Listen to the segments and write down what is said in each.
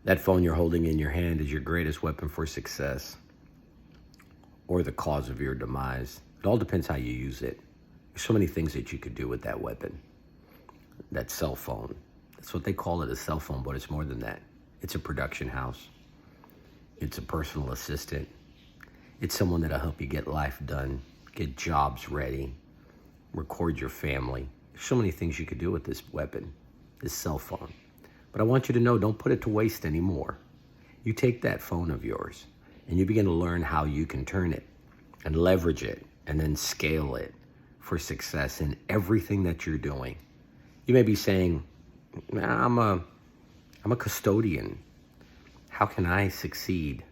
That phone you're holding in your hand is your greatest weapon for success or the cause of your demise. It all depends how you use it. There's so many things that you could do with that weapon, that cell phone. That's what they call it, a cell phone, but it's more than that. It's a production house. It's a personal assistant. It's someone that'll help you get life done, get jobs ready, record your family. There's so many things you could do with this weapon, this cell phone. But I want you to know, don't put it to waste anymore. You take that phone of yours and you begin to learn how you can turn it and leverage it and then scale it for success in everything that you're doing. You may be saying, I'm a custodian. How can I succeed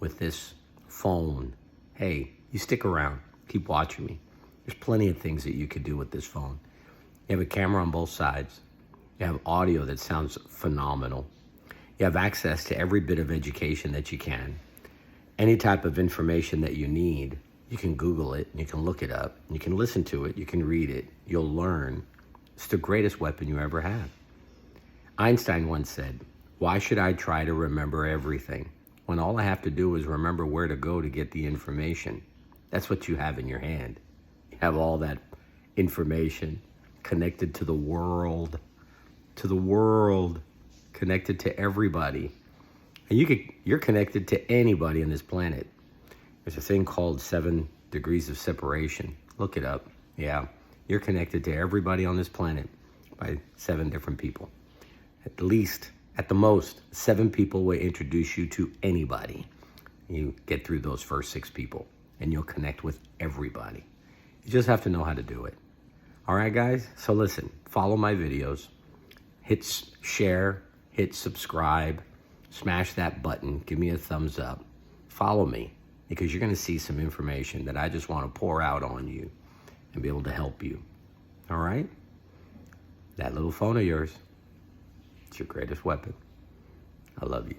with this phone? Hey, you stick around. Keep watching me. There's plenty of things that you could do with this phone. You have a camera on both sides. You have audio that sounds phenomenal. You have access to every bit of education that you can. Any type of information that you need, you can Google it, you can look it up, you can listen to it, you can read it, you'll learn. It's the greatest weapon you ever have. Einstein once said, "Why should I try to remember everything when all I have to do is remember where to go to get the information?" That's what you have in your hand. You have all that information connected to the world, connected to everybody. And you're connected to anybody on this planet. There's a thing called 7 degrees of separation. Look it up. Yeah, you're connected to everybody on this planet by 7 different people. At least, at the most, 7 people will introduce you to anybody. You get through those first 6 people and you'll connect with everybody. You just have to know how to do it. All right, guys? So listen, follow my videos. Hit share, hit subscribe, smash that button, give me a thumbs up. Follow me, because you're going to see some information that I just want to pour out on you and be able to help you. All right? That little phone of yours, it's your greatest weapon. I love you.